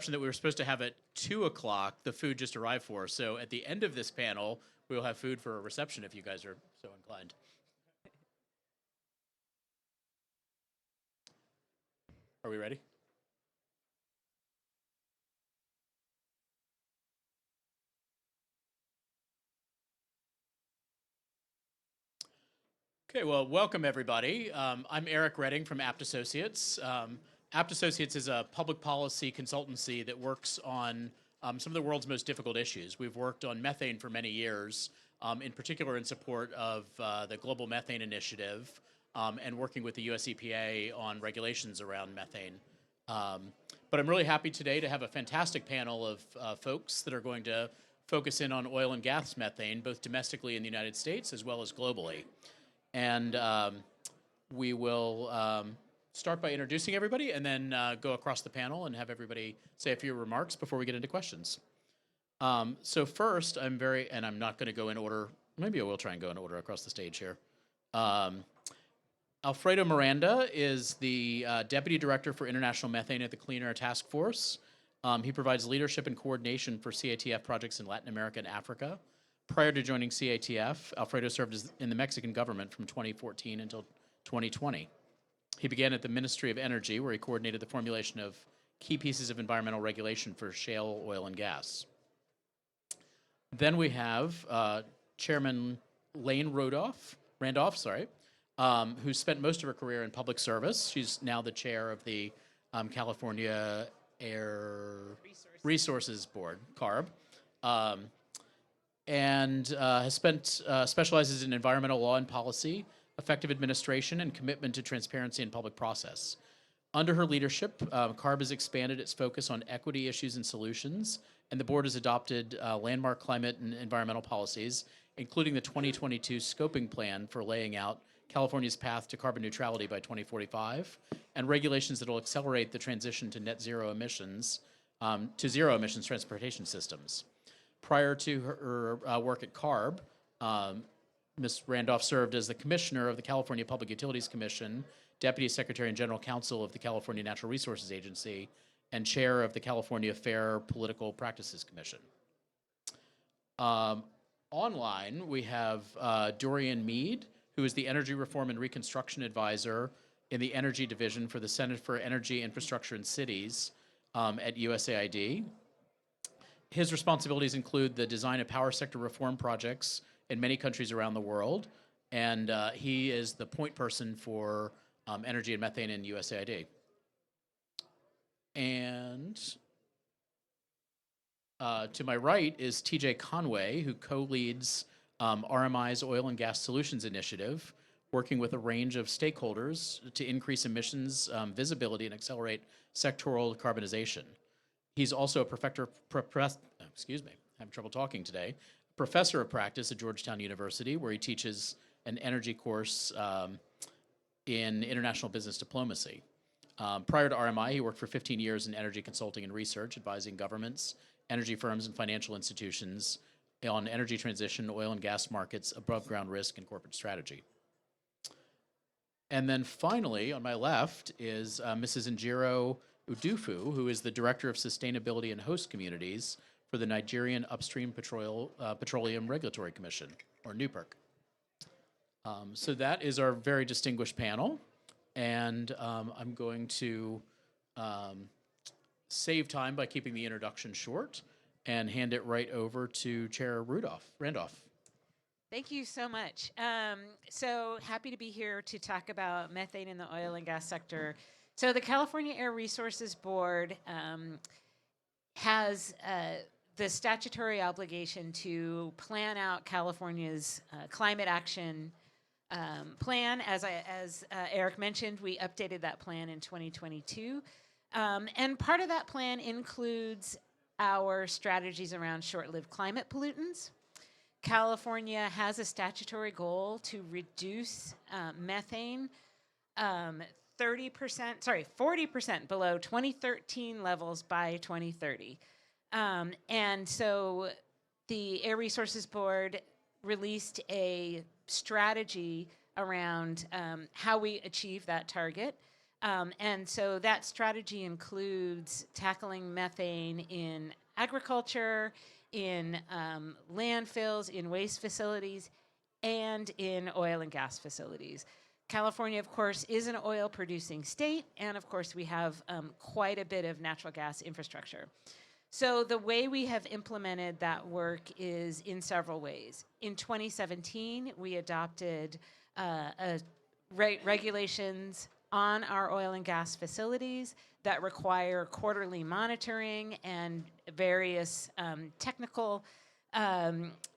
that we were supposed to have at 2 o'clock, the food just arrived for us. So at the end of this panel, we will have food for a reception if you guys are so inclined. Are we ready? Okay, well, welcome everybody. I'm Eric Redding from Abt Associates. Abt Associates is a public policy consultancy that works on some of the world's most difficult issues. We've worked on methane for many years, in particular in support of the Global Methane Initiative and working with the US EPA on regulations around methane. But I'm really happy today to have a fantastic panel of folks that are going to focus in on oil and gas methane, both domestically in the United States as well as globally. And we will start by introducing everybody and then go across the panel and have everybody say a few remarks before we get into questions. So first, and I'm not going to go in order, maybe I will try and go in order across the stage here. Alfredo Miranda is the Deputy Director for International Methane at the Clean Air Task Force. He provides leadership and coordination for CATF projects in Latin America and Africa. Prior to joining CATF, Alfredo served in the Mexican government from 2014 until 2020. He began at the Ministry of Energy, where he coordinated the formulation of key pieces of environmental regulation for shale oil and gas. Then we have Chairman Lane Randolph, who spent most of her career in public service. She's now the chair of the California Air Resources Board, CARB. And specializes in environmental law and policy, effective administration, and commitment to transparency and public process. Under her leadership, CARB has expanded its focus on equity issues and solutions, and the board has adopted landmark climate and environmental policies, including the 2022 scoping plan for laying out California's path to carbon neutrality by 2045, and regulations that will accelerate the transition to zero emissions transportation systems. Prior to her work at CARB, Ms. Randolph served as the commissioner of the California Public Utilities Commission, Deputy Secretary and General Counsel of the California Natural Resources Agency, and chair of the California Fair Political Practices Commission. Online, we have Dorian Mead, who is the Energy Reform and Reconstruction Advisor in the Energy Division for the Center for Energy, Infrastructure, and Cities at USAID. His responsibilities include the design of power sector reform projects in many countries around the world, and he is the point person for energy and methane in USAID. And to my right is TJ Conway, who co-leads RMI's Oil and Gas Solutions Initiative, working with a range of stakeholders to increase emissions visibility and accelerate sectoral decarbonization. He's also a professor of practice at Georgetown University, where he teaches an energy course in international business diplomacy. Prior to RMI, he worked for 15 years in energy consulting and research, advising governments, energy firms, and financial institutions on energy transition, oil and gas markets, above ground risk, and corporate strategy. And then finally, on my left is Mrs. Njiro Udufu, who is the Director of Sustainability and Host Communities for the Nigerian Upstream Petroleum Regulatory Commission, or NUPERC. So that is our very distinguished panel, and I'm going to save time by keeping the introduction short and hand it right over to Chair Randolph. Thank you so much. So happy to be here to talk about methane in the oil and gas sector. So the California Air Resources Board has the statutory obligation to plan out California's climate action plan. As Eric mentioned, we updated that plan in 2022. And part of that plan includes our strategies around short-lived climate pollutants. California has a statutory goal to reduce methane 40% below 2013 levels by 2030. And so the Air Resources Board released a strategy around how we achieve that target. And so that strategy includes tackling methane in agriculture, in landfills, in waste facilities, and in oil and gas facilities. California, of course, is an oil producing state, and of course, we have quite a bit of natural gas infrastructure. So the way we have implemented that work is in several ways. In 2017, we adopted regulations on our oil and gas facilities that require quarterly monitoring and various technical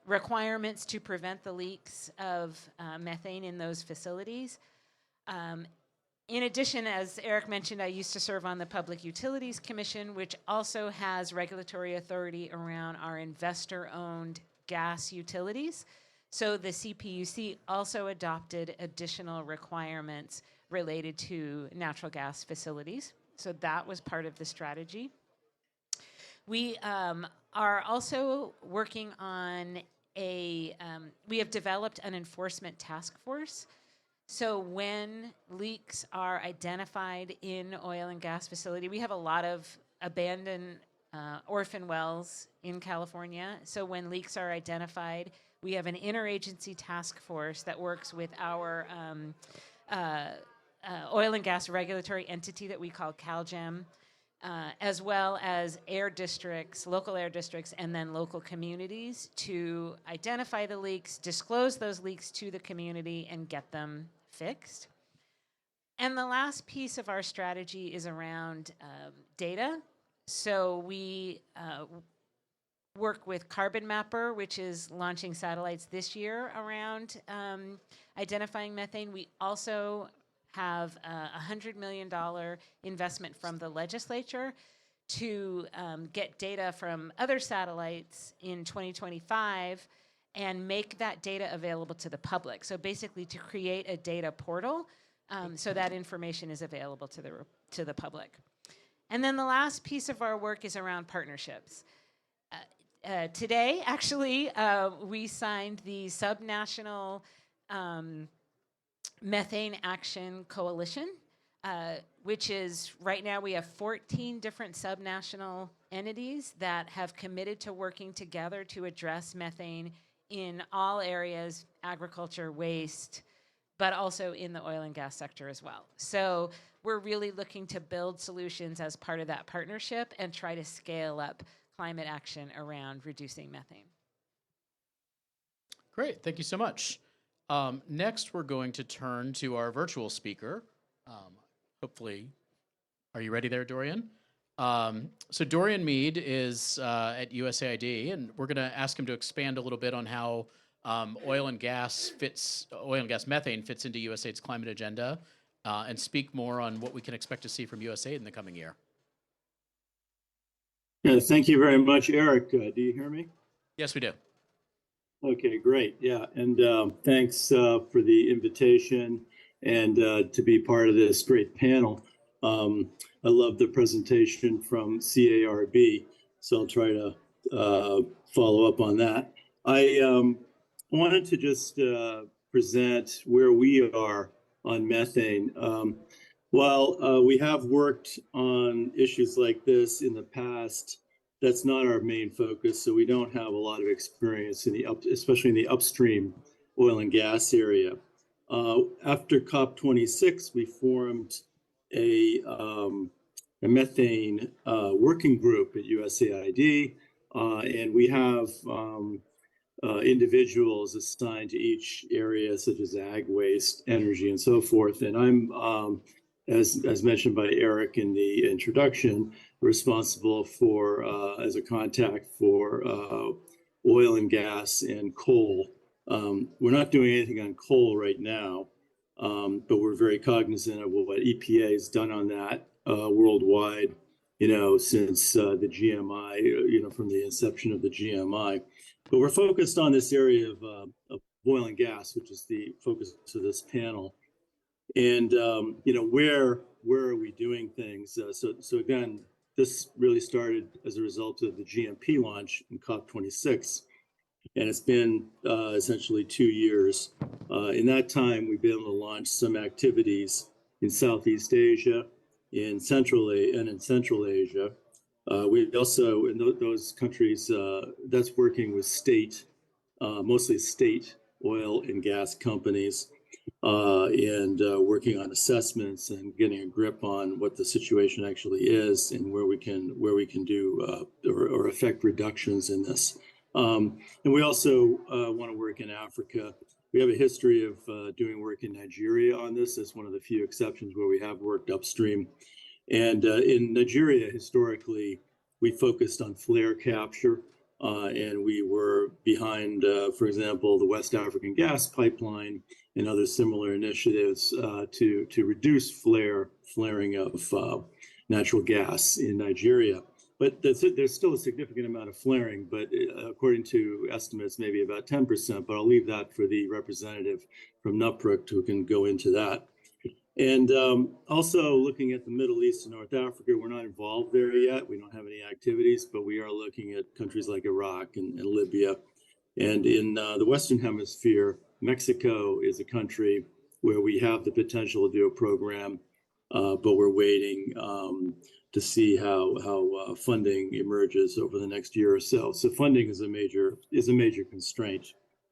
requirements to prevent the leaks of methane in those facilities. In addition, as Eric mentioned, I used to serve on the Public Utilities Commission, which also has regulatory authority around our investor-owned gas utilities. So the CPUC also adopted additional requirements related to natural gas facilities. So that was part of the strategy. We are also working on we have developed an enforcement task force. So when leaks are identified in oil and gas facility, we have a lot of abandoned orphan wells in California. So when leaks are identified, we have an interagency task force that works with our oil and gas regulatory entity that we call CalGEM, as well as air districts, local air districts, and then local communities to identify the leaks, disclose those leaks to the community, and get them fixed. And the last piece of our strategy is around data. So we work with Carbon Mapper, which is launching satellites this year around identifying methane. We also have a $100 million investment from the legislature to get data from other satellites in 2025 and make that data available to the public. So basically to create a data portal so that information is available to the public. And then the last piece of our work is around partnerships. Today, actually, we signed the Subnational Methane Action Coalition, which is, right now we have 14 different subnational entities that have committed to working together to address methane in all areas, agriculture, waste, but also in the oil and gas sector as well. So we're really looking to build solutions as part of that partnership and try to scale up climate action around reducing methane. Great, thank you so much. Next, we're going to turn to our virtual speaker. Hopefully, are you ready there, Dorian? So Dorian Mead is at USAID, and we're going to ask him to expand a little bit on how oil and gas methane fits into USAID's climate agenda, and speak more on what we can expect to see from USAID in the coming year. Yeah, thank you very much, Eric. Do you hear me? Yes, we do. Okay, great. Yeah, and thanks for the invitation and to be part of this great panel. I love the presentation from CARB, so I'll try to follow up on that. I wanted to just present where we are on methane. While we have worked on issues like this in the past, that's not our main focus. So we don't have a lot of experience in especially in the upstream oil and gas area. After COP26, we formed a methane working group at USAID, and we have individuals assigned to each area, such as ag, waste, energy, and so forth. And I'm, as mentioned by Eric in the introduction, responsible for, as a contact for oil and gas and coal. We're not doing anything on coal right now, but we're very cognizant of what EPA has done on that worldwide, since the GMI, from the inception of the GMI. But we're focused on this area of oil and gas, which is the focus of this panel. And, where are we doing things? So again, this really started as a result of the GMP launch in COP26. And it's been essentially 2 years. In that time, we've been able to launch some activities in Southeast Asia, in Central Asia. We also, in those countries, that's working with mostly state oil and gas companies, and working on assessments and getting a grip on what the situation actually is and where we can do or affect reductions in this. And we also want to work in Africa. We have a history of doing work in Nigeria on this. That's one of the few exceptions where we have worked upstream. And in Nigeria, historically, we focused on flare capture, and we were behind, for example, the West African gas pipeline and other similar initiatives to reduce flaring of natural gas in Nigeria. But there's still a significant amount of flaring, but according to estimates, maybe about 10%. But I'll leave that for the representative from NUPRC who can go into that. And also looking at the Middle East and North Africa, we're not involved there yet. We don't have any activities, but we are looking at countries like Iraq and Libya. And in the Western Hemisphere, Mexico is a country where we have the potential to do a program, but we're waiting to see how funding emerges over the next year or so. So funding is a major constraint.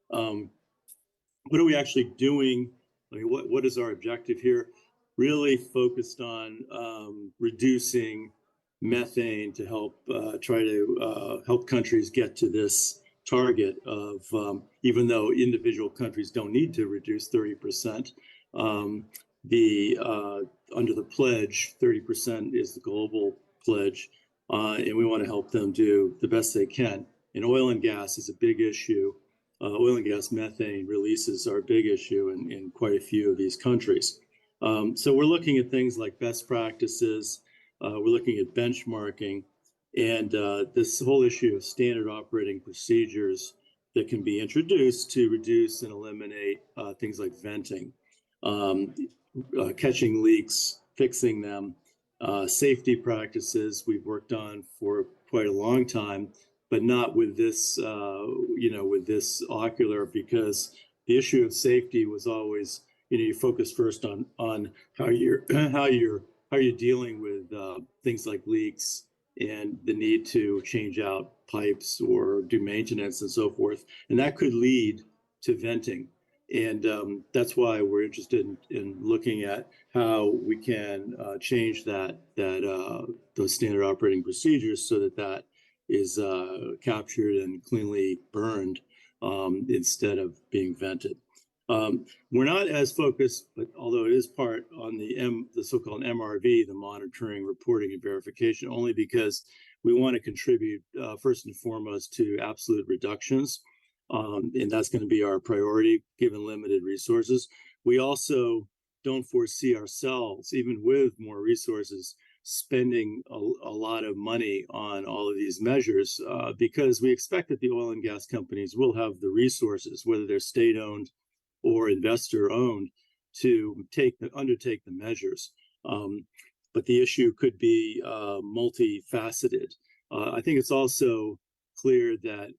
What are we actually doing? I mean, what is our objective here? Really focused on reducing methane to help try to help countries get to this target of, even though individual countries don't need to reduce 30%, under the pledge, 30% is the global pledge, and we want to help them do the best they can. And oil and gas is a big issue. Oil and gas methane releases are a big issue in quite a few of these countries. So we're looking at things like best practices. We're looking at benchmarking, and this whole issue of standard operating procedures that can be introduced to reduce and eliminate things like venting, catching leaks, fixing them, safety practices we've worked on for quite a long time, but not with this, with this ocular, because the issue of safety was always, you focus first on how you're dealing with things like leaks and the need to change out pipes or do maintenance and so forth, and that could lead to venting. And that's why we're interested in looking at how we can change those standard operating procedures so that is captured and cleanly burned instead of being vented. We're not as focused, but although it is part on the so-called MRV, the monitoring, reporting, and verification, only because we want to contribute first and foremost to absolute reductions. And that's going to be our priority given limited resources. We also don't foresee ourselves, even with more resources, spending a lot of money on all of these measures because we expect that the oil and gas companies will have the resources, whether they're state-owned or investor-owned, to undertake the measures. But the issue could be multifaceted. I think it's also clear that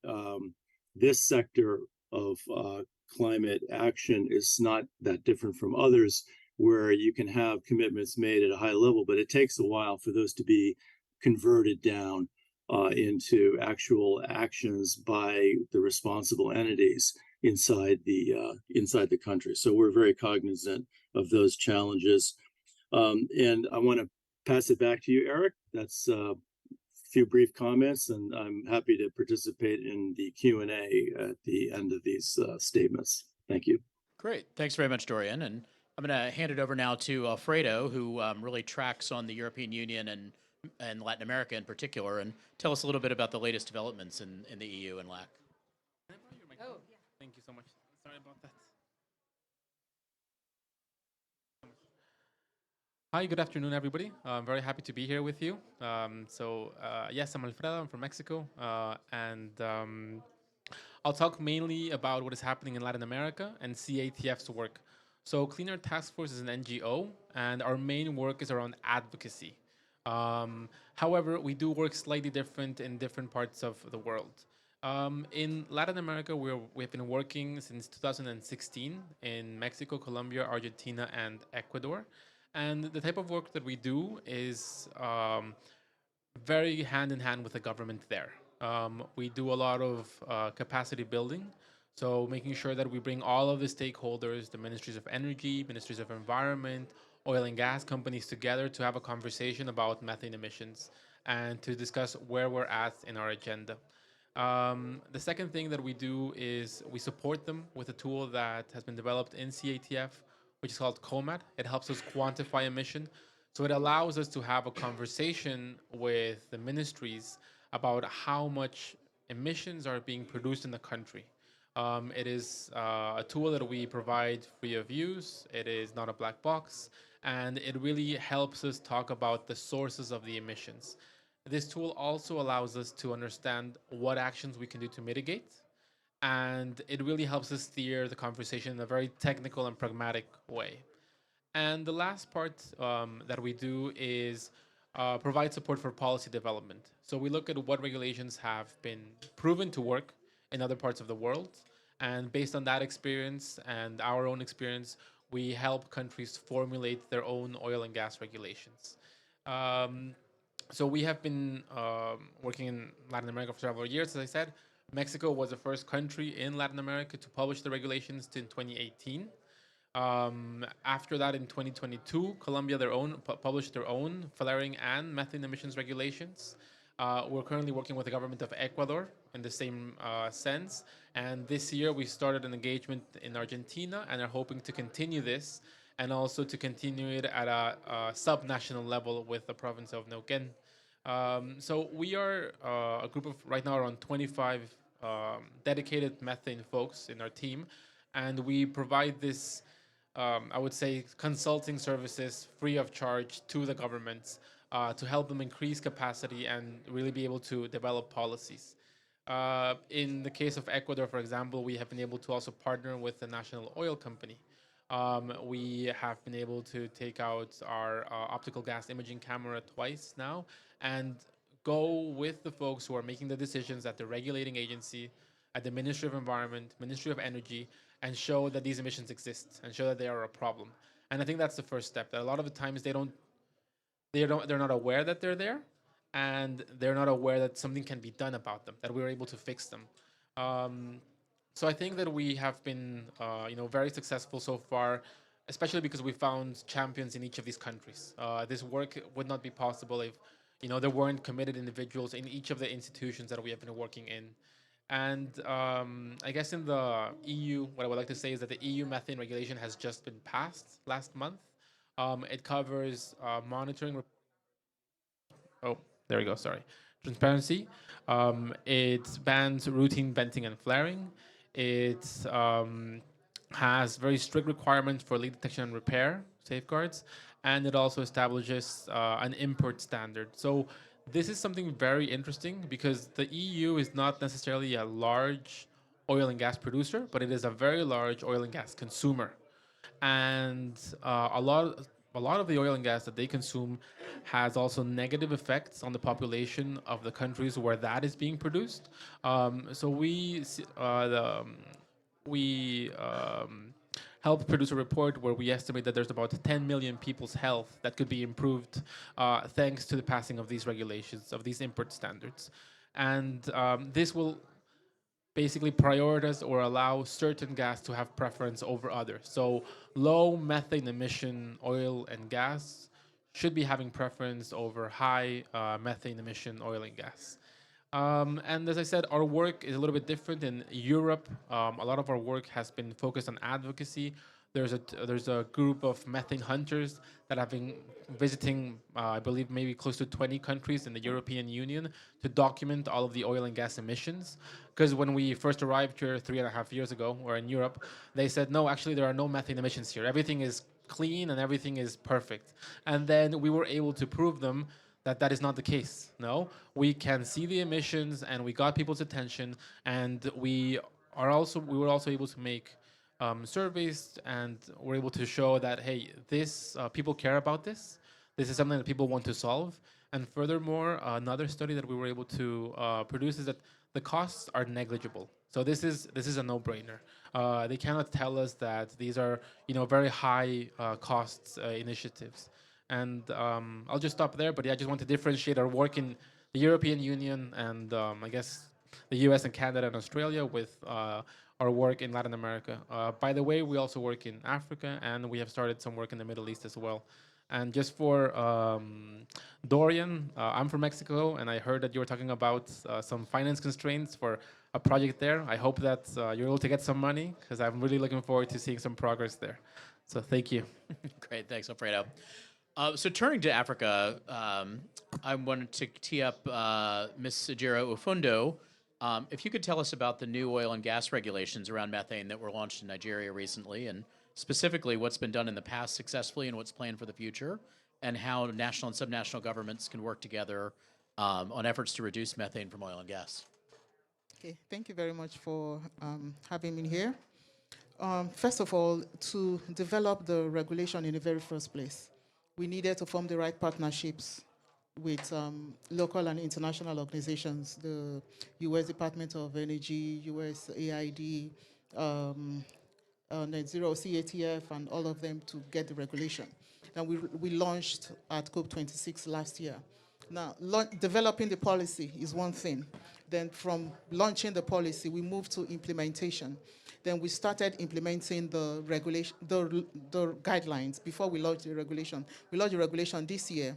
this sector of climate action is not that different from others, where you can have commitments made at a high level, but it takes a while for those to be converted down into actual actions by the responsible entities inside the country. So we're very cognizant of those challenges. And I want to pass it back to you, Eric. That's a few brief comments, and I'm happy to participate in the Q&A at the end of these statements. Thank you. Great. Thanks very much, Dorian. And I'm going to hand it over now to Alfredo, who really tracks on the European Union and Latin America in particular, and tell us a little bit about the latest developments in the EU and LAC. Oh, yeah. Thank you so much. Sorry about that. Hi, good afternoon, everybody. I'm very happy to be here with you. Yes, I'm Alfredo. I'm from Mexico. I'll talk mainly about what is happening in Latin America and CATF's work. So Clean Air Task Force is an NGO, and our main work is around advocacy. However, we do work slightly different in different parts of the world. In Latin America, we've been working since 2016 in Mexico, Colombia, Argentina, and Ecuador. And the type of work that we do is very hand in hand with the government there. We do a lot of capacity building, so making sure that we bring all of the stakeholders, the ministries of energy, ministries of environment, oil and gas companies together to have a conversation about methane emissions and to discuss where we're at in our agenda. The second thing that we do is we support them with a tool that has been developed in CATF, which is called COMAT. It helps us quantify emission. So it allows us to have a conversation with the ministries about how much emissions are being produced in the country. It is a tool that we provide free of use. It is not a black box, and it really helps us talk about the sources of the emissions. This tool also allows us to understand what actions we can do to mitigate, and it really helps us steer the conversation in a very technical and pragmatic way. And the last part that we do is provide support for policy development. So we look at what regulations have been proven to work in other parts of the world. And based on that experience and our own experience, we help countries formulate their own oil and gas regulations. Um, so we have been working in Latin America for several years, as I said. Mexico was the first country in Latin America to publish the regulations in 2018. After that, in 2022, Colombia published their own flaring and methane emissions regulations. We're currently working with the government of Ecuador in the same sense. And this year, we started an engagement in Argentina and are hoping to continue this and also to continue it at a subnational level with the province of Neuquén. So we are a group of right now around 25 dedicated methane folks in our team, and we provide this, I would say, consulting services free of charge to the governments to help them increase capacity and really be able to develop policies. In the case of Ecuador, for example, we have been able to also partner with the national oil company. We have been able to take out our optical gas imaging camera twice now and go with the folks who are making the decisions at the regulating agency, at the Ministry of Environment, Ministry of Energy, and show that these emissions exist and show that they are a problem. And I think that's the first step. That a lot of the times they're not aware that they're there, and they're not aware that something can be done about them, that we're able to fix them. So I think that we have been, very successful so far, especially because we found champions in each of these countries. This work would not be possible if, there weren't committed individuals in each of the institutions that we have been working in. And I guess in the EU, what I would like to say is that the EU methane regulation has just been passed last month. It covers monitoring. Oh, there we go. Sorry. Transparency. It bans routine venting and flaring. It has very strict requirements for leak detection and repair safeguards, and it also establishes an import standard. So this is something very interesting because the EU is not necessarily a large oil and gas producer, but it is a very large oil and gas consumer, and a lot of the oil and gas that they consume has also negative effects on the population of the countries where that is being produced. So we helped produce a report where we estimate that there's about 10 million people's health that could be improved thanks to the passing of these regulations, of these import standards. And this will basically prioritize or allow certain gas to have preference over others. So low methane emission oil and gas should be having preference over high methane emission oil and gas. And as I said, our work is a little bit different in Europe. A lot of our work has been focused on advocacy. There's a group of methane hunters that have been visiting, I believe, maybe close to 20 countries in the European Union to document all of the oil and gas emissions. Because when we first arrived here 3.5 years ago, or in Europe, they said, no, actually, there are no methane emissions here. Everything is clean and everything is perfect. And then we were able to prove them that that is not the case. No, we can see the emissions, and we got people's attention, and we were also able to make surveys, and we're able to show that, hey, this people care about this. This is something that people want to solve, And furthermore, another study that we were able to produce is that the costs are negligible. So this is a no-brainer. They cannot tell us that these are very high costs initiatives. And I'll just stop there. But yeah, I just want to differentiate our work in the European Union and I guess the U.S. and Canada and Australia with our work in Latin America. By the way, we also work in Africa, and we have started some work in the Middle East as well. And just for Dorian, I'm from Mexico, and I heard that you were talking about some finance constraints for a project there. I hope that you're able to get some money, because I'm really looking forward to seeing some progress there. So thank you. Great, thanks, Alfredo. So turning to Africa, I wanted to tee up Ms. Sajira Ufundo. If you could tell us about the new oil and gas regulations around methane that were launched in Nigeria recently, and specifically what's been done in the past successfully and what's planned for the future, and how national and subnational governments can work together on efforts to reduce methane from oil and gas. Okay, thank you very much for having me here. First of all, to develop the regulation in the very first place, we needed to form the right partnerships with local and international organizations, the U.S. Department of Energy, U.S. AID, Net Zero, CATF, and all of them to get the regulation. And we launched at COP26 last year. Now, developing the policy is one thing. Then from launching the policy, we moved to implementation. Then we started implementing the regulation, the guidelines before we launched the regulation. We launched the regulation this year.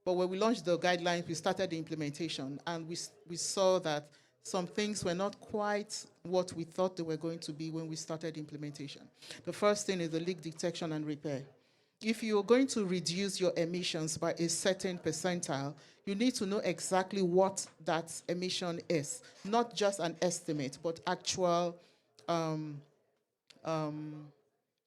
But when we launched the guidelines, we started the implementation, and we saw that some things were not quite what we thought they were going to be when we started implementation. The first thing is the leak detection and repair. If you're going to reduce your emissions by a certain percentile, you need to know exactly what that emission is, not just an estimate, but actual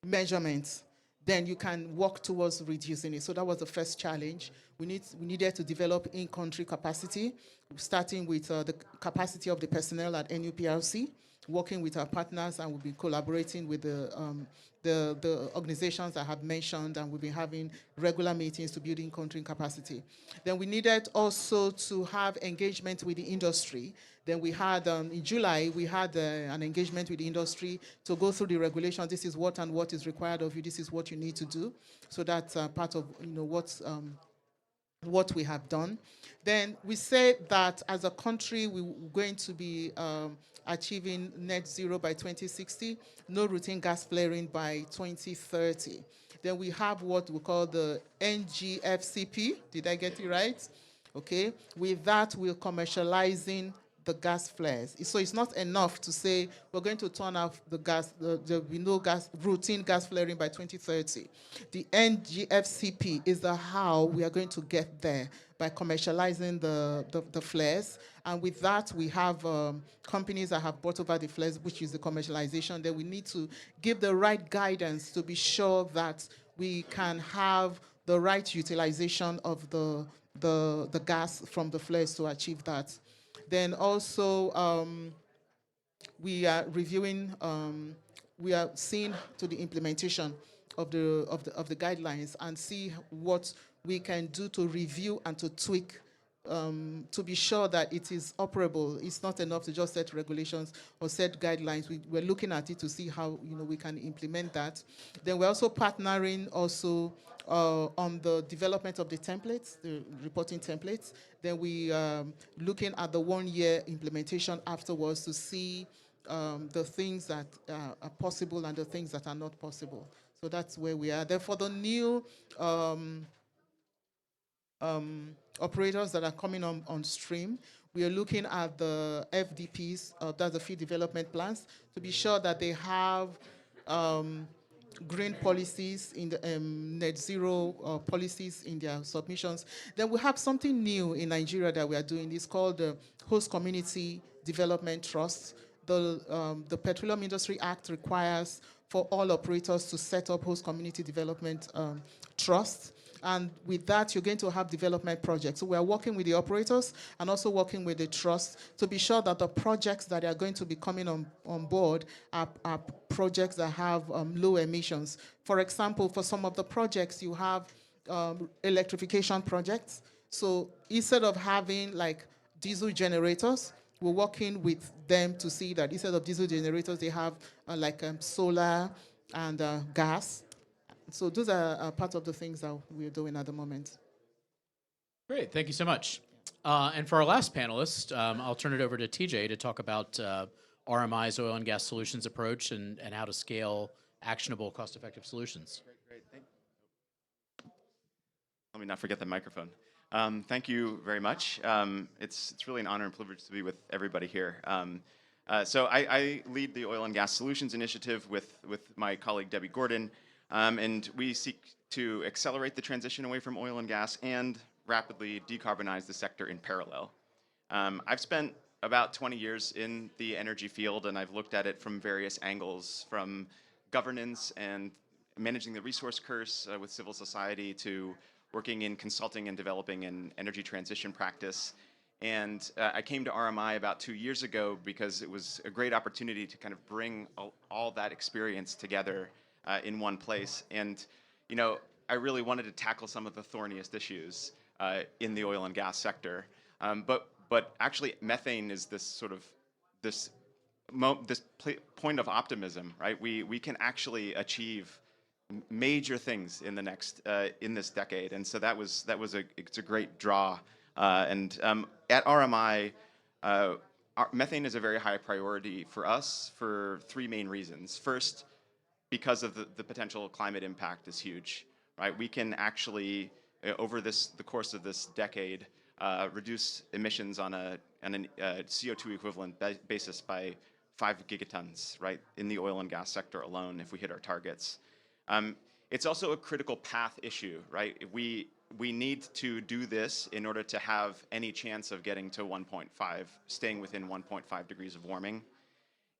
measurements. Then you can work towards reducing it. So that was the first challenge. We needed to develop in-country capacity, starting with the capacity of the personnel at NUPRC, working with our partners, and we've been collaborating with the organizations I have mentioned, and we've been having regular meetings to build in-country capacity. Then we needed also to have engagement with the industry. Then we had, in July, we had an engagement with the industry to go through the regulations. This is what and what is required of you. This is what you need to do. So that's part of what we have done. Then we said that as a country, we're going to be achieving net zero by 2060, no routine gas flaring by 2030. Then we have what we call the NGFCP. Did I get it right? Okay. With that, we're commercializing the gas flares. So it's not enough to say we're going to turn off the gas, there'll be no routine gas flaring by 2030. The NGFCP is the how we are going to get there, by commercializing the flares. And with that, we have companies that have bought over the flares, which is the commercialization. Then we need to give the right guidance to be sure that we can have the right utilization of the gas from the flares to achieve that. Then also, we are reviewing, we are seeing to the implementation of the guidelines and see what we can do to review and to tweak to be sure that it is operable. It's not enough to just set regulations or set guidelines. We're looking at it to see how we can implement that. Then we're also partnering also on the development of the templates, the reporting templates. Then we looking at the 1-year implementation afterwards to see the things that are possible and the things that are not possible. So that's where we are. Then for the new operators that are coming on stream, we are looking at the FDPs, that's the field development plans, to be sure that they have green policies in the net zero policies in their submissions. Then we have something new in Nigeria that we are doing. It's called the Host Community Development Trust. The Petroleum Industry Act requires for all operators to set up host community development trusts. And with that, you're going to have development projects. So we are working with the operators and also working with the trust to be sure that the projects that are going to be coming on board are projects that have low emissions. For example, for some of the projects, you have electrification projects. So instead of having like diesel generators, we're working with them to see that instead of diesel generators, they have solar and gas. So those are part of the things that we're doing at the moment. Great, thank you so much. And for our last panelist, I'll turn it over to TJ to talk about RMI's oil and gas solutions approach and how to scale actionable, cost-effective solutions. Great. Let me not forget the microphone. Thank you very much. It's really an honor and privilege to be with everybody here. So I lead the Oil and Gas Solutions Initiative with my colleague Debbie Gordon, and we seek to accelerate the transition away from oil and gas and rapidly decarbonize the sector in parallel. I've spent about 20 years in the energy field, and I've looked at it from various angles, from governance and managing the resource curse with civil society to working in consulting and developing an energy transition practice. And I came to RMI about 2 years ago because it was a great opportunity to kind of bring all that experience together in one place. And, you know, I really wanted to tackle some of the thorniest issues in the oil and gas sector. But actually, methane is this sort of this point of optimism, right? We can actually achieve major things in the next in this decade, and so it's a great draw. And at RMI, methane is a very high priority for us for three main reasons. First, because of the potential climate impact is huge, right? We can actually over the course of this decade reduce emissions on a CO2 equivalent basis by 5 gigatons, right, in the oil and gas sector alone if we hit our targets. It's also a critical path issue, right? We need to do this in order to have any chance of getting to 1.5, staying within 1.5 degrees of warming.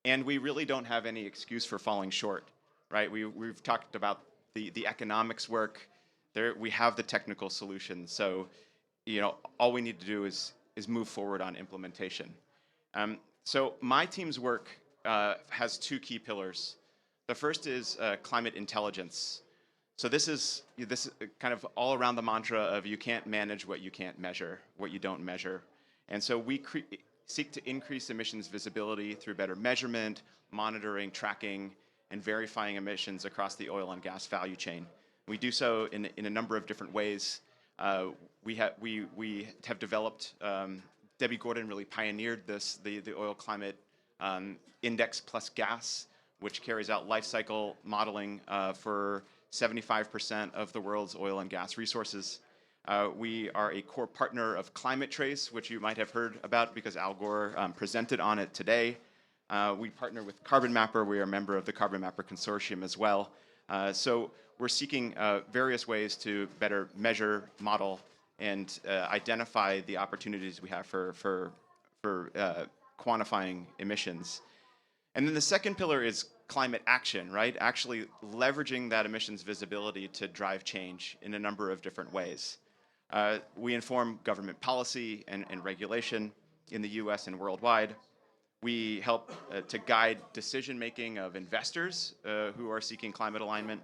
And we really don't have any excuse for falling short, right? We've talked about the economics work. We have the technical solutions. So, you know, all we need to do is move forward on implementation. So my team's work has two key pillars. The first is climate intelligence. So this is kind of all around the mantra of you can't manage what you can't measure, what you don't measure. And so we seek to increase emissions visibility through better measurement, monitoring, tracking, and verifying emissions across the oil and gas value chain. We do so in a number of different ways. We have developed, Debbie Gordon really pioneered this, the Oil Climate Index plus Gas, which carries out life cycle modeling for 75% of the world's oil and gas resources. We are a core partner of Climate Trace, which you might have heard about because Al Gore presented on it today. We partner with Carbon Mapper. We are a member of the Carbon Mapper Consortium as well. So we're seeking various ways to better measure, model, and identify the opportunities we have for quantifying emissions. And then the second pillar is climate action, right? Actually leveraging that emissions visibility to drive change in a number of different ways. We inform government policy and regulation in the US and worldwide. We help to guide decision-making of investors who are seeking climate alignment.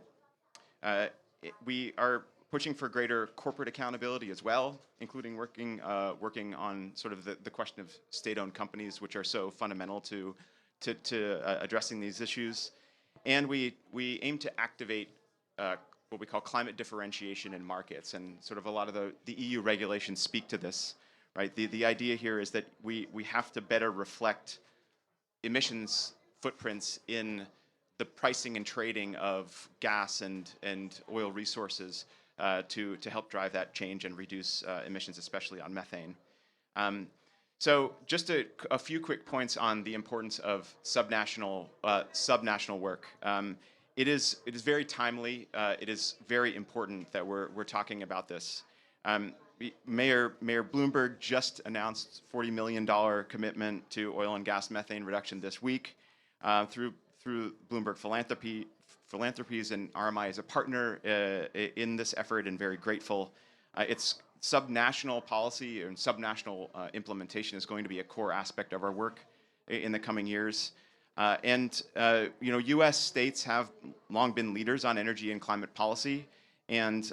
We are pushing for greater corporate accountability as well, including working on sort of the question of state-owned companies, which are so fundamental to addressing these issues. And we aim to activate what we call climate differentiation in markets, and sort of a lot of the EU regulations speak to this, right? The idea here is that we have to better reflect emissions footprints in the pricing and trading of gas and oil resources to help drive that change and reduce emissions, especially on methane. So just a few quick points on the importance of subnational work. It is very timely. It is very important that we're talking about this. Mayor Bloomberg just announced $40 million commitment to oil and gas methane reduction this week through Bloomberg Philanthropies, and RMI is a partner in this effort and very grateful. It's subnational policy and subnational implementation is going to be a core aspect of our work in the coming years. You know, U.S. states have long been leaders on energy and climate policy, and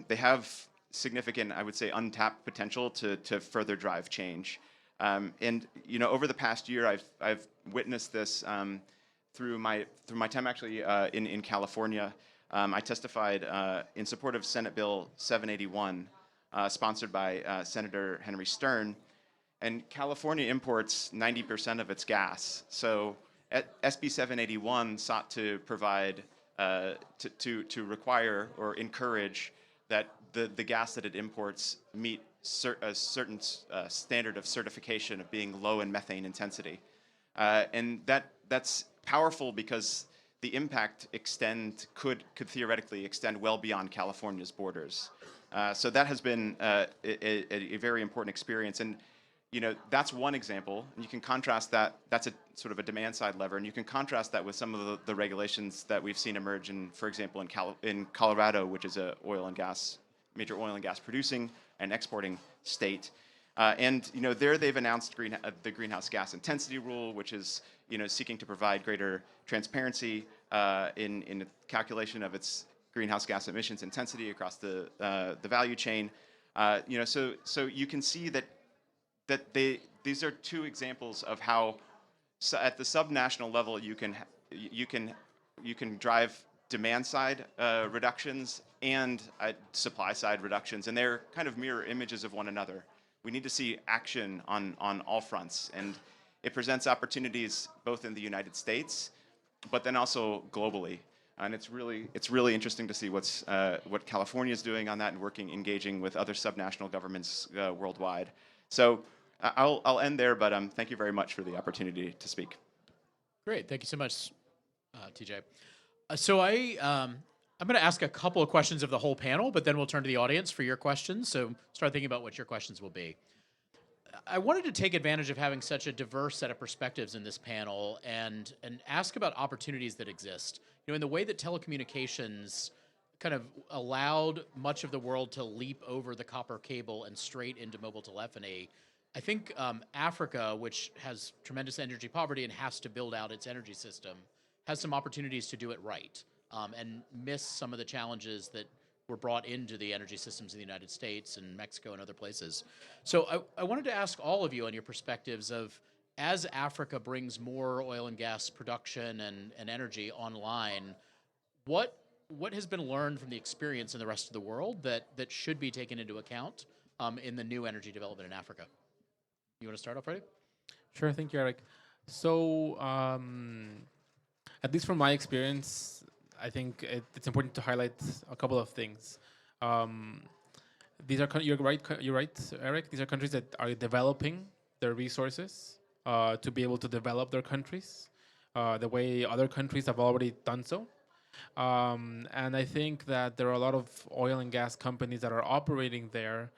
they have significant, I would say, untapped potential to further drive change. And over the past year, I've witnessed this through my time actually in California. I testified in support of Senate Bill 781, sponsored by Senator Henry Stern. And California imports 90% of its gas. So SB 781 sought to provide, to require or encourage that the gas that it imports meet a certain standard of certification of being low in methane intensity. And that's powerful because the impact could theoretically extend well beyond California's borders. So that has been a very important experience. And that's one example. And you can contrast that. That's a sort of a demand side lever. And you can contrast that with some of the regulations that we've seen emerge for example, in Colorado, which is a major oil and gas producing and exporting state. And there they've announced the greenhouse gas intensity rule, which is seeking to provide greater transparency in the calculation of its greenhouse gas emissions intensity across the value chain. So you can see that these are two examples of how at the subnational level you can drive demand side reductions and supply side reductions, and they're kind of mirror images of one another. We need to see action on all fronts, and it presents opportunities both in the United States, but then also globally. And it's really interesting to see what California is doing on that and engaging with other subnational governments worldwide. So I'll end there, but thank you very much for the opportunity to speak. Great, thank you so much, TJ. So I'm going to ask a couple of questions of the whole panel, but then we'll turn to the audience for your questions. So start thinking about what your questions will be. I wanted to take advantage of having such a diverse set of perspectives in this panel and ask about opportunities that exist. In the way that telecommunications kind of allowed much of the world to leap over the copper cable and straight into mobile telephony, I think Africa, which has tremendous energy poverty and has to build out its energy system, has some opportunities to do it right and miss some of the challenges that were brought into the energy systems in the United States and Mexico and other places. So I wanted to ask all of you on your perspectives of, as Africa brings more oil and gas production and energy online, what has been learned from the experience in the rest of the world that should be taken into account in the new energy development in Africa? You want to start off, Freddie? Sure, thank you, Eric. So, at least from my experience, I think it's important to highlight a couple of things. These are you're right, Eric. These are countries that are developing their resources to be able to develop their countries the way other countries have already done so. And I think that there are a lot of oil and gas companies that are operating there.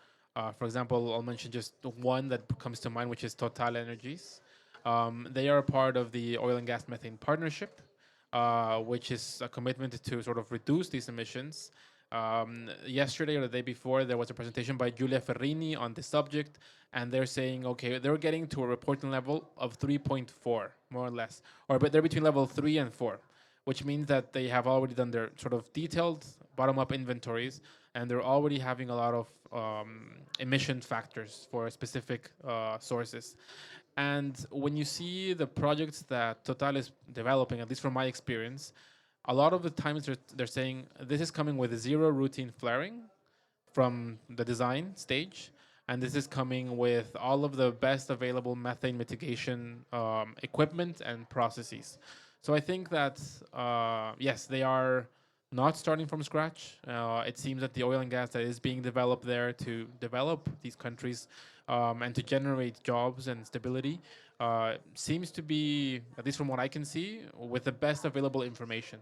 For example, I'll mention just one that comes to mind, which is Total Energies. They are a part of the Oil and Gas Methane Partnership, which is a commitment to sort of reduce these emissions. Yesterday or the day before, there was a presentation by Giulia Ferrini on the subject, and they're saying, okay, they're getting to a reporting level of 3.4, more or less, but they're between level 3 and 4, which means that they have already done their sort of detailed bottom-up inventories, and they're already having a lot of emission factors for specific sources. And when you see the projects that Total is developing, at least from my experience, a lot of the times they're saying this is coming with zero routine flaring from the design stage, and this is coming with all of the best available methane mitigation equipment and processes. So I think that, yes, they are not starting from scratch. It seems that the oil and gas that is being developed there to develop these countries and to generate jobs and stability seems to be, at least from what I can see, with the best available information.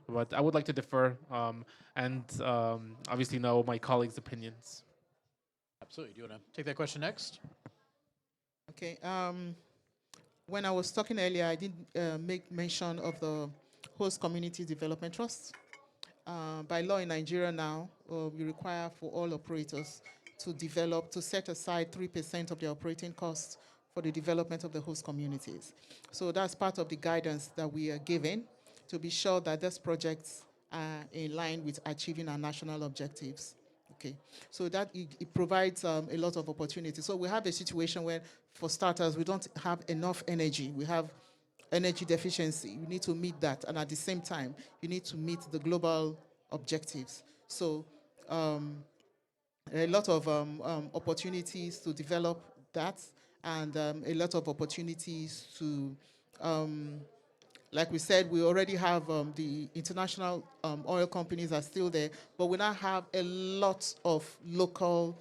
But I would like to defer and obviously know my colleagues' opinions. Absolutely. Do you want to take that question next? Okay. When I was talking earlier, I did make mention of the Host Community Development Trust. By law in Nigeria now, we require for all operators to set aside 3% of their operating costs for the development of the host communities. So that's part of the guidance that we are giving to be sure that these projects are in line with achieving our national objectives. Okay, so that it provides a lot of opportunity. So we have a situation where, for starters, we don't have enough energy. We have energy deficiency. You need to meet that, and at the same time, you need to meet the global objectives. So a lot of opportunities to develop that, and a lot of opportunities to, like we said, we already have the international oil companies are still there, but we now have a lot of local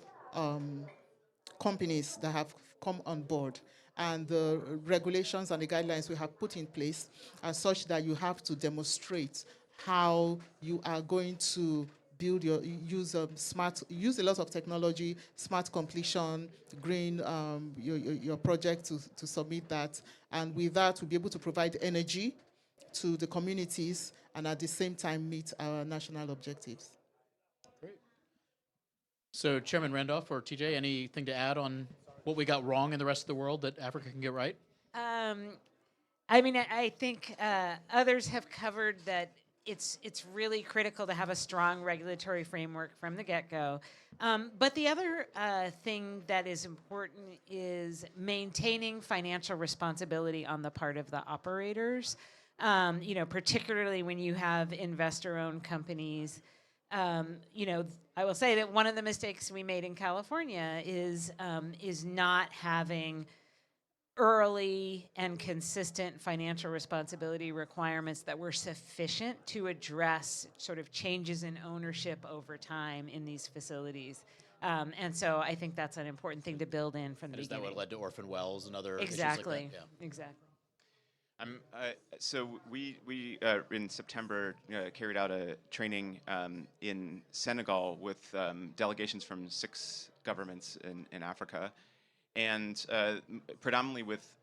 companies that have come on board. And the regulations and the guidelines we have put in place are such that you have to demonstrate how you are going to build use a lot of technology, smart completion, green your project to submit that. And with that, we'll be able to provide energy to the communities and at the same time meet our national objectives. Great. So Chairman Randolph or TJ, anything to add on what we got wrong in the rest of the world that Africa can get right? I mean, I think others have covered that it's really critical to have a strong regulatory framework from the get-go. But the other thing that is important is maintaining financial responsibility on the part of the operators. Particularly when you have investor-owned companies. I will say that one of the mistakes we made in California is not having early and consistent financial responsibility requirements that were sufficient to address sort of changes in ownership over time in these facilities. And so I think that's an important thing to build in from the And is that beginning. what led to orphan wells and other Exactly. issues like that? Yeah. Exactly. So we in September carried out a training in Senegal with delegations from 6 governments in Africa, and predominantly with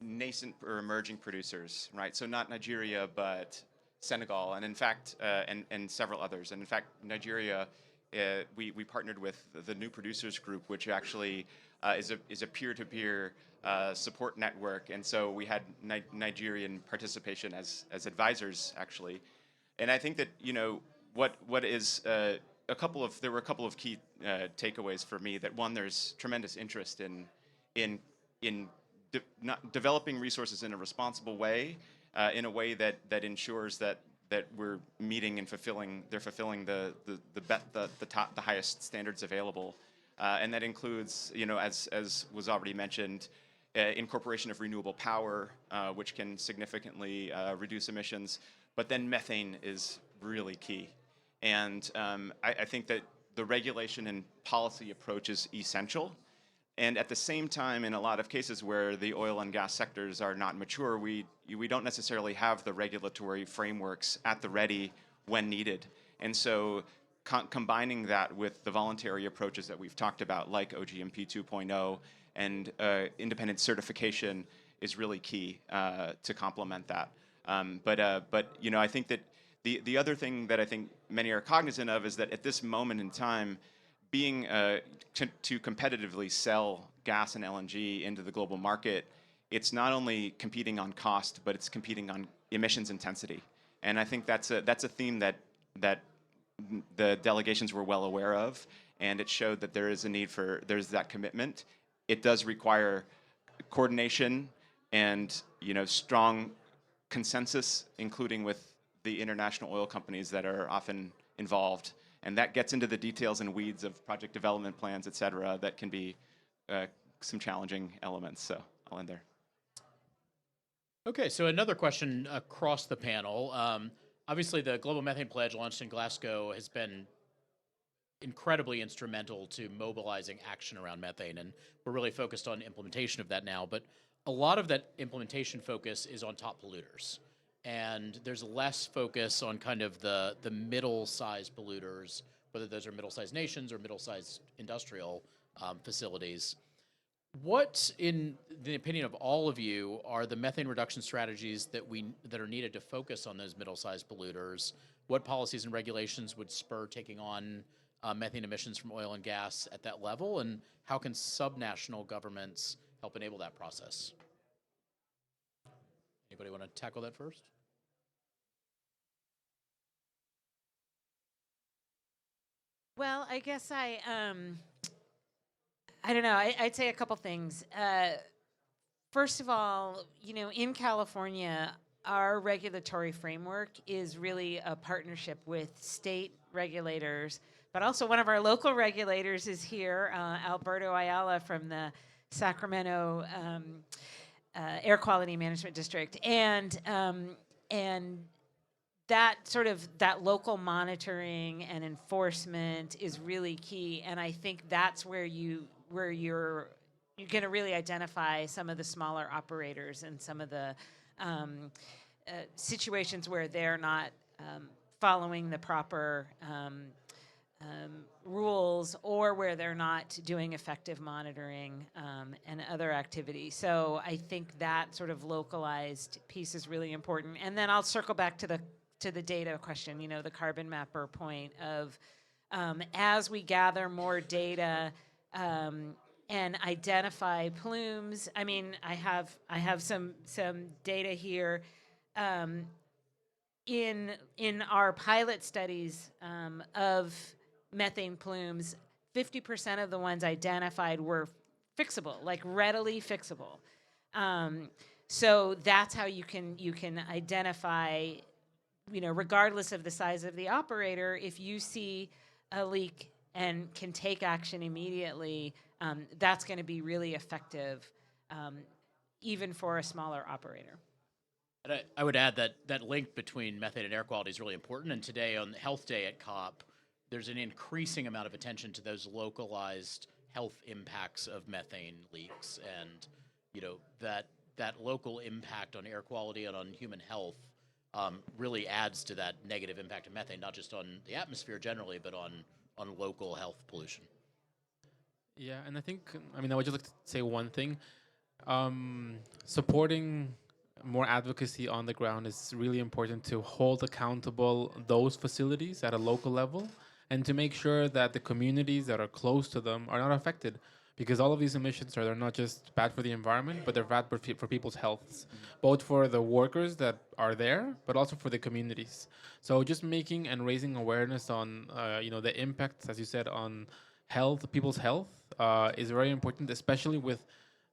nascent or emerging producers, right? So not Nigeria, but Senegal, and in fact, and several others. And in fact, Nigeria, we partnered with the New Producers Group, which actually is a peer-to-peer support network, and so we had Nigerian participation as advisors actually, and I think that what is there were a couple of key takeaways for me. That one, there's tremendous interest in developing resources in a responsible way, in a way that ensures that we're meeting and fulfilling the highest standards available, and that includes, as was already mentioned, incorporation of renewable power, which can significantly reduce emissions. But then methane is really key, and I think that the regulation and policy approach is essential. And at the same time, in a lot of cases where the oil and gas sectors are not mature, we don't necessarily have the regulatory frameworks at the ready when needed. And so combining that with the voluntary approaches that we've talked about, like OGMP 2.0 and independent certification, is really key to complement that. But I think that the other thing that I think many are cognizant of is that at this moment in time, being to competitively sell gas and LNG into the global market, it's not only competing on cost, but it's competing on emissions intensity. And I think that's a theme that the delegations were well aware of, and it showed that there's that commitment. It does require coordination and strong consensus, including with the international oil companies that are often involved. And that gets into the details and weeds of project development plans, et cetera, that can be some challenging elements. So I'll end there. Okay, so another question across the panel. Obviously, the Global Methane Pledge launched in Glasgow has been incredibly instrumental to mobilizing action around methane, and we're really focused on implementation of that now. But a lot of that implementation focus is on top polluters, and there's less focus on kind of the middle-sized polluters, whether those are middle-sized nations or middle-sized industrial facilities. What, in the opinion of all of you, are the methane reduction strategies that are needed to focus on those middle-sized polluters? What policies and regulations would spur taking on methane emissions from oil and gas at that level, and how can subnational governments help enable that process? Anybody want to tackle that first? Well, I guess I don't know. I'd say a couple things. First of all, in California, our regulatory framework is really a partnership with state regulators, but also one of our local regulators is here, Alberto Ayala from the Sacramento Air Quality Management District, and that local monitoring and enforcement is really key, and I think that's where you're going to really identify some of the smaller operators and some of the situations where they're not following the proper rules, or where they're not doing effective monitoring and other activities. So I think that sort of localized piece is really important. And then I'll circle back to the data question, the carbon mapper point of as we gather more data and identify plumes. I mean, I have some data here. In our pilot studies of methane plumes, 50% of the ones identified were fixable, like readily fixable. So that's how you can identify, regardless of the size of the operator, if you see a leak and can take action immediately, that's going to be really effective, even for a smaller operator. And I would add that link between methane and air quality is really important. And today on Health Day at COP, there's an increasing amount of attention to those localized health impacts of methane leaks, and that local impact on air quality and on human health really adds to that negative impact of methane, not just on the atmosphere generally, but on local health pollution. Yeah, and I would just like to say one thing. Supporting more advocacy on the ground is really important to hold accountable those facilities at a local level, and to make sure that the communities that are close to them are not affected, because all of these emissions they're not just bad for the environment, but they're bad for people's healths, both for the workers that are there, but also for the communities. So just making and raising awareness on the impacts, as you said, on people's health, is very important, especially with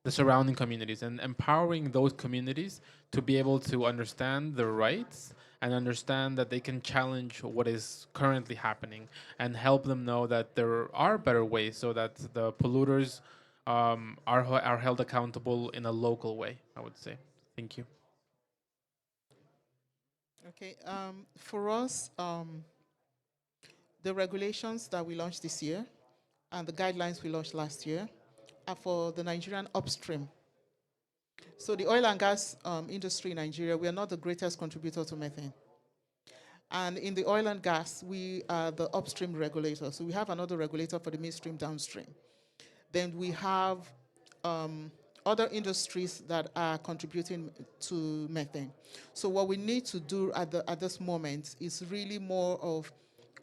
the surrounding communities, and empowering those communities to be able to understand their rights and understand that they can challenge what is currently happening, and help them know that there are better ways, so that the polluters are held accountable in a local way, I would say. Thank you. Okay, for us, the regulations that we launched this year and the guidelines we launched last year are for the Nigerian upstream. So the oil and gas industry in Nigeria, we are not the greatest contributor to methane. And in the oil and gas, we are the upstream regulator. So we have another regulator for the midstream, downstream. Then we have other industries that are contributing to methane. So what we need to do at this moment is really more of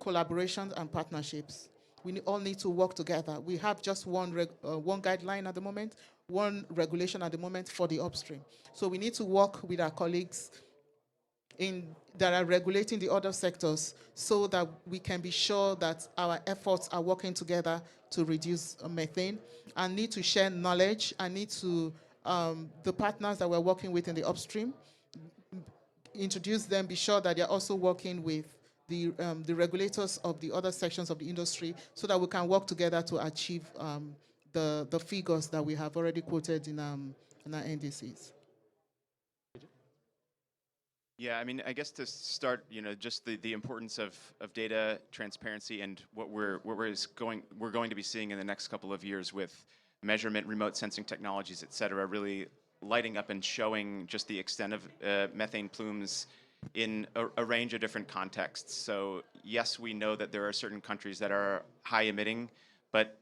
collaborations and partnerships. We all need to work together. We have just one guideline at the moment, one regulation at the moment for the upstream. So we need to work with our colleagues that are regulating the other sectors, so that we can be sure that our efforts are working together to reduce methane, and need to share knowledge, and need to, the partners that we're working with in the upstream, introduce them, be sure that they're also working with the regulators of the other sections of the industry, so that we can work together to achieve the figures that we have already quoted in our NDCs. Yeah, I mean, I guess to start, just the importance of data transparency, and what we're going to be seeing in the next couple of years with measurement, remote sensing technologies, et cetera, really lighting up and showing just the extent of methane plumes in a range of different contexts. So yes, we know that there are certain countries that are high emitting, but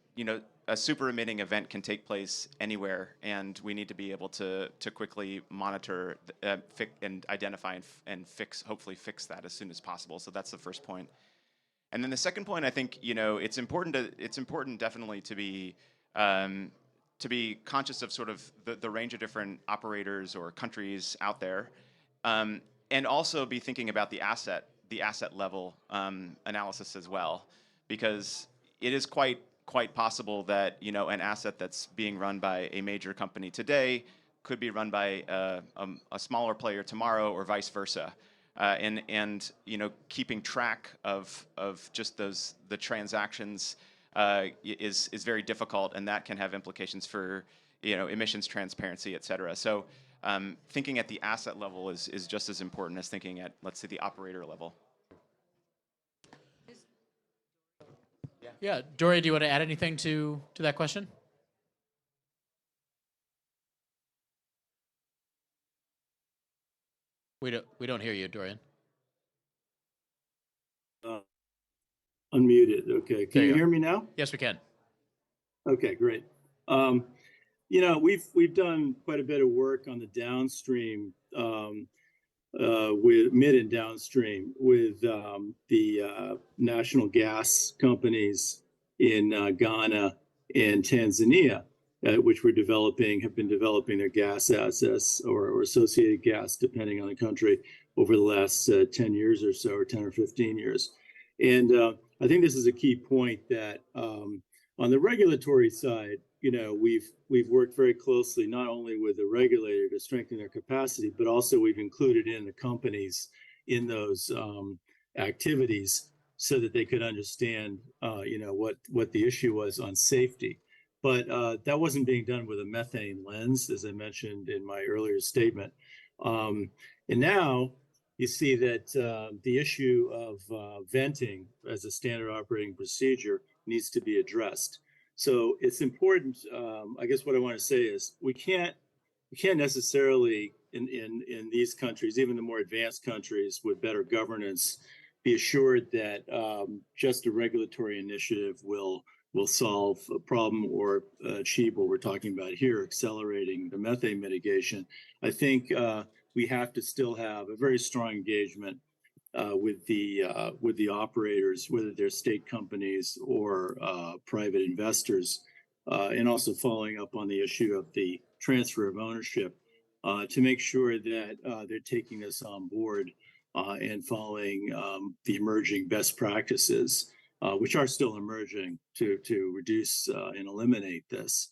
a super emitting event can take place anywhere, and we need to be able to quickly monitor and identify and hopefully fix that as soon as possible. So that's the first point. And then the second point, I think it's important definitely to be conscious of sort of the range of different operators or countries out there, and also be thinking about the asset level analysis as well. because it is quite possible that an asset that's being run by a major company today could be run by a smaller player tomorrow, or vice versa. And keeping track of just the transactions is very difficult, and that can have implications for emissions transparency, et cetera. So thinking at the asset level is just as important as thinking at, let's say, the operator level. Yeah, Doria, do you want to add anything to that question? We don't hear you, Dorian. Unmuted. Okay. Can There you you go. hear me now? Yes, we can. Okay, great. We've done quite a bit of work on the downstream with mid and downstream with the national gas companies in Ghana and Tanzania, which have been developing their gas assets or associated gas, depending on the country, over the last 10 years or so, or 10 or 15 years. And I think this is a key point that on the regulatory side, we've worked very closely not only with the regulator to strengthen their capacity, but also we've included in the companies in those activities so that they could understand, what the issue was on safety. But that wasn't being done with a methane lens, as I mentioned in my earlier statement. And now you see that the issue of venting as a standard operating procedure needs to be addressed. So it's important. I guess what I want to say is we can't necessarily in these countries, even the more advanced countries with better governance, be assured that just a regulatory initiative will solve a problem or achieve what we're talking about here, accelerating the methane mitigation. I think we have to still have a very strong engagement with the operators, whether they're state companies or private investors, and also following up on the issue of the transfer of ownership to make sure that they're taking this on board and following the emerging best practices, which are still emerging to reduce and eliminate this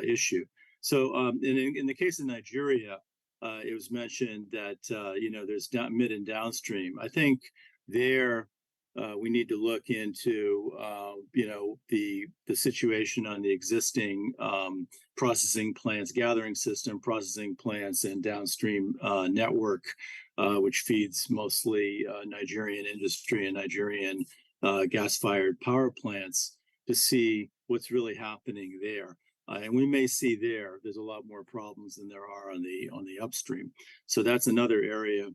issue. So in the case of Nigeria, it was mentioned that there's mid and downstream. I think there we need to look into the situation on the existing processing plants, gathering system, processing plants, and downstream network, which feeds mostly Nigerian industry and Nigerian gas-fired power plants, to see what's really happening there. And we may see there's a lot more problems than there are on the upstream. So that's another area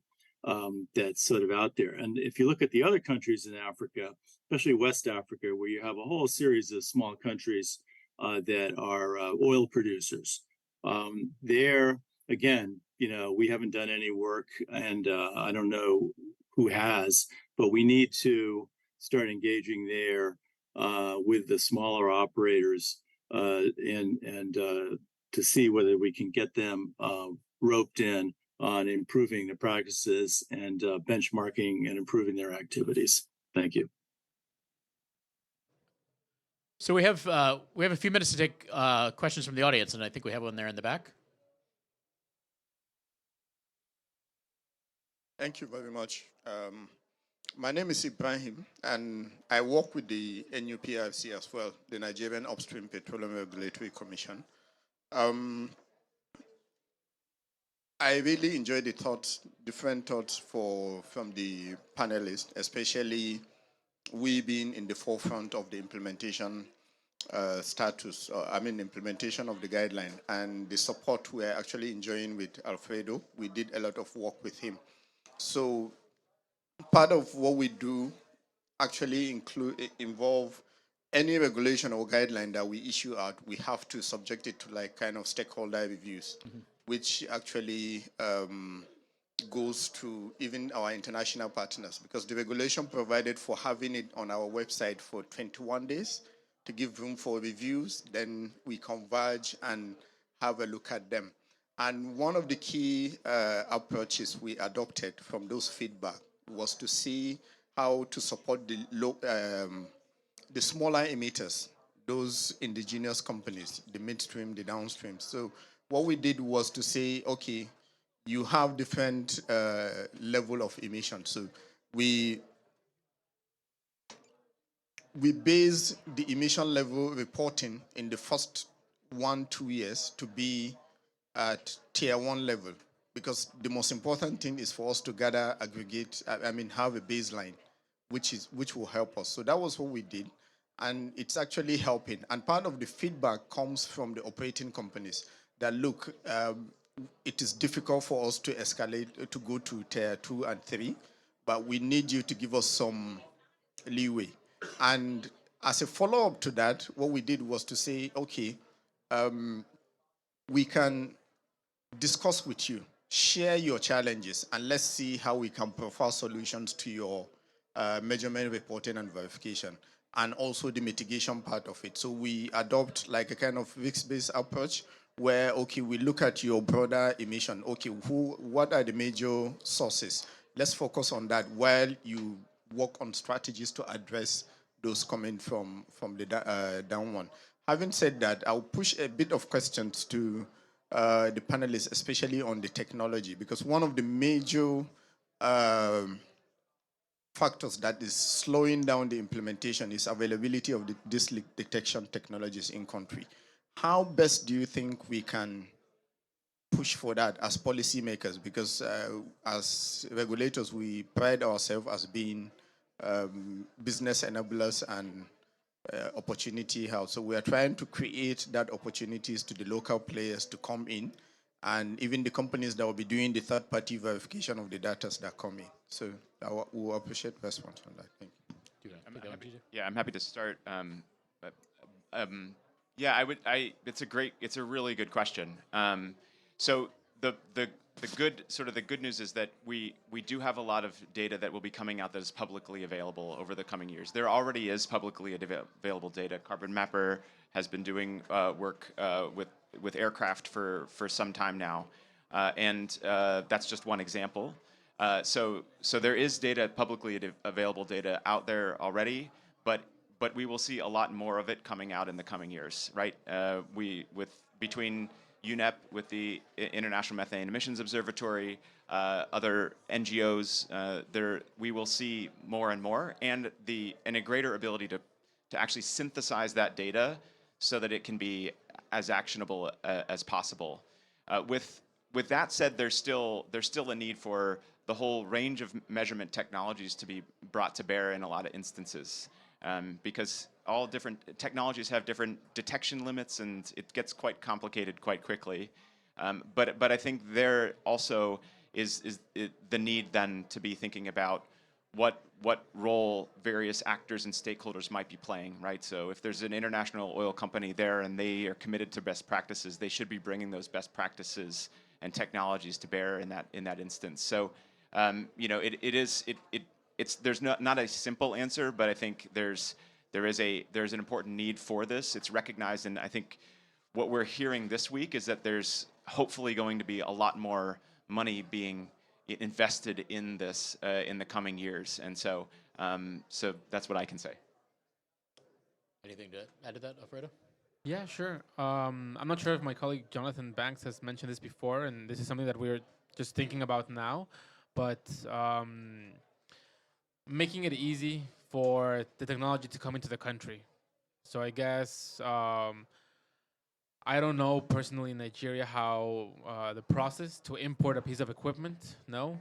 that's sort of out there. And if you look at the other countries in Africa, especially West Africa, where you have a whole series of small countries that are oil producers, there again, we haven't done any work, and I don't know who has, but we need to start engaging there with the smaller operators and to see whether we can get them roped in on improving the practices and benchmarking and improving their activities. Thank you. So we have a few minutes to take questions from the audience, and I think we have one there in the back. Thank you very much. My name is Ibrahim, and I work with the NUPRC as well, the Nigerian Upstream Petroleum Regulatory Commission. I really enjoyed the different thoughts from the panelists, especially we being in the forefront of the implementation implementation of the guideline, and the support we're actually enjoying with Alfredo. We did a lot of work with him. So part of what we do actually involve any regulation or guideline that we issue out. We have to subject it to like kind of stakeholder reviews, which actually goes to even our international partners, because the regulation provided for having it on our website for 21 days to give room for reviews. Then we converge and have a look at them. And one of the key approaches we adopted from those feedback was to see how to support the the smaller emitters, those indigenous companies, the midstream, the downstream. So what we did was to say, okay, you have different level of emissions. So we base the emission level reporting in the first 1-2 years to be at tier 1 level, because the most important thing is for us to gather, aggregate, have a baseline, which will help us. So that was what we did, and it's actually helping. And part of the feedback comes from the operating companies that look, it is difficult for us to escalate to go to tier 2 and 3, but we need you to give us some leeway. And as a follow-up to that, what we did was to say, okay, we can discuss with you, share your challenges, and let's see how we can provide solutions to your measurement, reporting, and verification, and also the mitigation part of it. So we adopt like a kind of risk-based approach where, okay, we look at your broader emission. Okay, what are the major sources? Let's focus on that while you work on strategies to address those coming from the down one. Having said that, I'll push a bit of questions to the panelists, especially on the technology, because one of the major factors that is slowing down the implementation is availability of these leak detection technologies in country. How best do you think we can push for that as policymakers? Because as regulators, we pride ourselves as being business enablers and opportunity house. So we are trying to create that opportunities to the local players to come in, and even the companies that will be doing the third-party verification of the data that come in. So I will appreciate response on that. Thank you. I'm happy to start. It's a really good question. So the good news is that we do have a lot of data that will be coming out that is publicly available over the coming years. There already is publicly available data. Carbon Mapper has been doing work with aircraft for some time now, and that's just one example. So there is data, publicly available data out there already, but we will see a lot more of it coming out in the coming years, right? Between UNEP, with the International Methane Emissions Observatory, other NGOs, we will see more and more, and a greater ability to actually synthesize that data so that it can be as actionable as possible. With that said, there's still a need for the whole range of measurement technologies to be brought to bear in a lot of instances, because all different technologies have different detection limits, and it gets quite complicated quite quickly. But I think there also is the need then to be thinking about what role various actors and stakeholders might be playing, right? So if there's an international oil company there and they are committed to best practices, they should be bringing those best practices and technologies to bear in that instance. So there's not a simple answer, but I think there's an important need for this. It's recognized, and I think what we're hearing this week is that there's hopefully going to be a lot more money being invested in this in the coming years, and so that's what I can say. Anything to add to that, Alfredo? Yeah, sure. I'm not sure if my colleague Jonathan Banks has mentioned this before, and this is something that we're just thinking about now, but making it easy for the technology to come into the country. So I guess I don't know personally in Nigeria how the process to import a piece of equipment, no,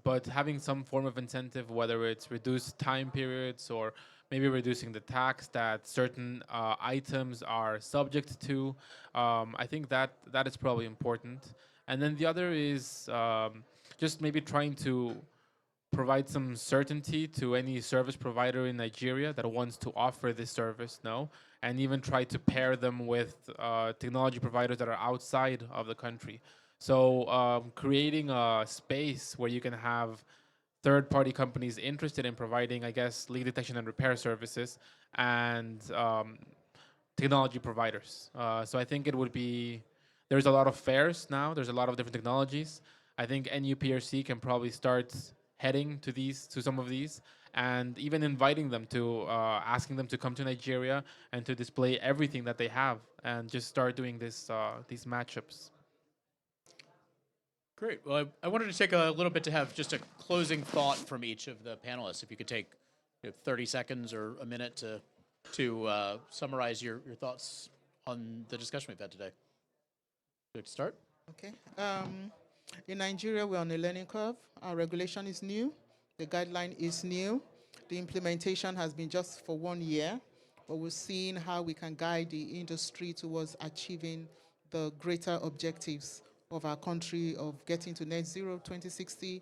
but having some form of incentive, whether it's reduced time periods or maybe reducing the tax that certain items are subject to, I think that is probably important. And then the other is just maybe trying to provide some certainty to any service provider in Nigeria that wants to offer this service, no? And even try to pair them with technology providers that are outside of the country. So creating a space where you can have third-party companies interested in providing, I guess, leak detection and repair services, and technology providers. So I think it would be, there's a lot of fairs now, there's a lot of different technologies. I think NUPRC can probably start heading to some of these, and even inviting them to asking them to come to Nigeria and to display everything that they have and just start doing these matchups. Great. Well, I wanted to take a little bit to have just a closing thought from each of the panelists. If you could take 30 seconds or a minute to summarize your thoughts on the discussion we've had today. Good to start. Okay. In Nigeria, we're on a learning curve. Our regulation is new. The guideline is new. The implementation has been just for 1 year, but we're seeing how we can guide the industry towards achieving the greater objectives of our country of getting to net zero 2060,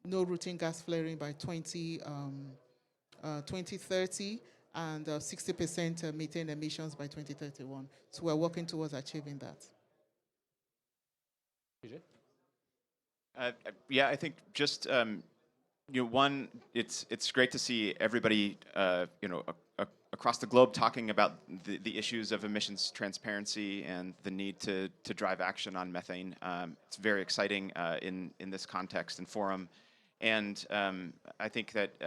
no routine gas flaring by 2030, and 60% methane emissions by 2031. So we're working towards achieving that. PJ? Yeah, I think just one, it's great to see everybody across the globe talking about the issues of emissions transparency and the need to drive action on methane. It's very exciting in this context and forum, and I think that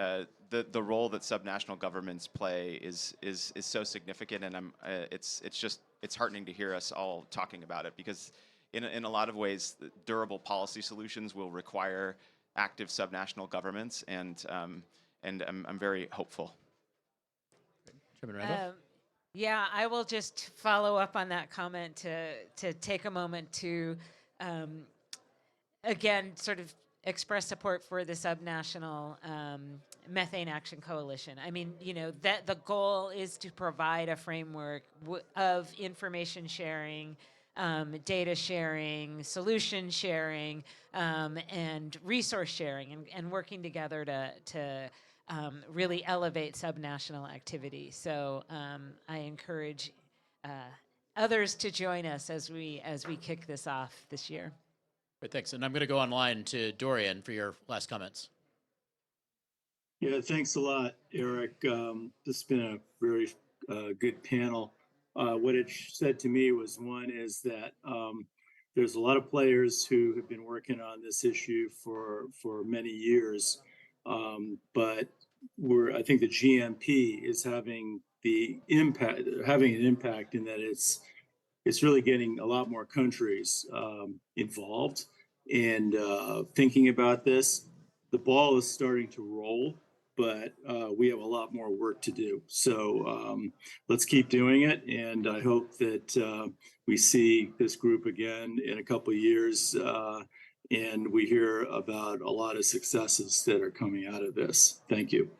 the role that subnational governments play is so significant, and it's heartening to hear us all talking about it, because in a lot of ways, durable policy solutions will require active subnational governments, and I'm very hopeful. Chairman Randolph? Yeah, I will just follow up on that comment to take a moment to, again, sort of express support for the subnational methane action coalition. I mean, that the goal is to provide a framework of information sharing, data sharing, solution sharing, and resource sharing, and working together to really elevate subnational activity. So I encourage others to join us as we kick this off this year. Great, thanks. And I'm going to go online to Dorian for your last comments. Yeah, thanks a lot, Eric. This has been a very good panel. What it said to me was, one is that there's a lot of players who have been working on this issue for many years, but I think the GMP is having an impact in that it's really getting a lot more countries involved and thinking about this. The ball is starting to roll, but we have a lot more work to do. So let's keep doing it, and I hope that we see this group again in a couple of years, and we hear about a lot of successes that are coming out of this. Thank you.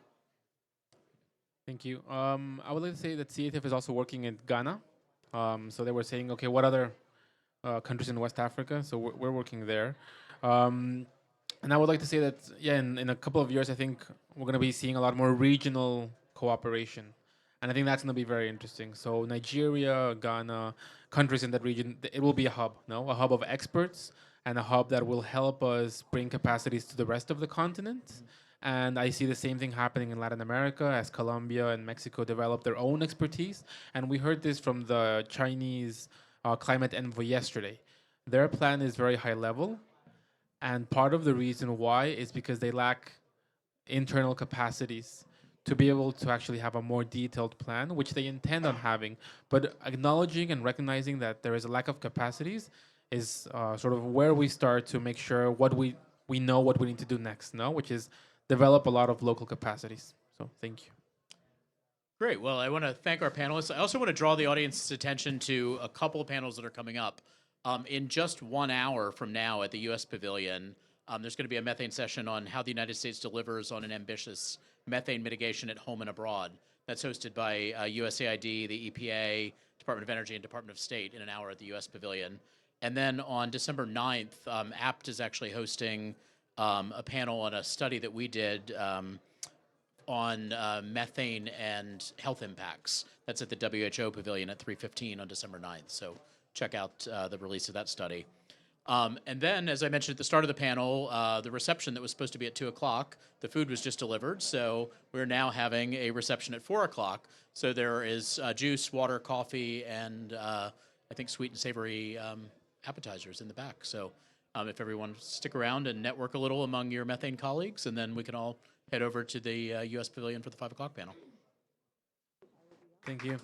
Thank you. I would like to say that CATF is also working in Ghana. So they were saying, okay, what other countries in West Africa? So we're working there. And I would like to say that, yeah, in a couple of years, I think we're going to be seeing a lot more regional cooperation. And I think that's going to be very interesting. So Nigeria, Ghana, countries in that region, it will be a hub, a hub of experts, and a hub that will help us bring capacities to the rest of the continent. And I see the same thing happening in Latin America as Colombia and Mexico develop their own expertise. And we heard this from the Chinese climate envoy yesterday. Their plan is very high level. And part of the reason why is because they lack internal capacities to be able to actually have a more detailed plan, which they intend on having. But acknowledging and recognizing that there is a lack of capacities is sort of where we start to make sure we know what we need to do next, which is develop a lot of local capacities. So thank you. Great. Well, I want to thank our panelists. I also want to draw the audience's attention to a couple of panels that are coming up. In just 1 hour from now at the U.S. Pavilion, there's going to be a methane session on how the United States delivers on an ambitious methane mitigation at home and abroad. That's hosted by USAID, the EPA, Department of Energy, and Department of State in an hour at the U.S. Pavilion. And then on December 9th, Abt is actually hosting a panel on a study that we did on methane and health impacts. That's at the WHO Pavilion at 3:15 on December 9th. So check out the release of that study. And then, as I mentioned at the start of the panel, the reception that was supposed to be at 2 o'clock, the food was just delivered. So we're now having a reception at 4 o'clock. So there is juice, water, coffee, and I think sweet and savory appetizers in the back. So if everyone stick around and network a little among your methane colleagues, and then we can all head over to the U.S. Pavilion for the 5 o'clock panel. Thank you.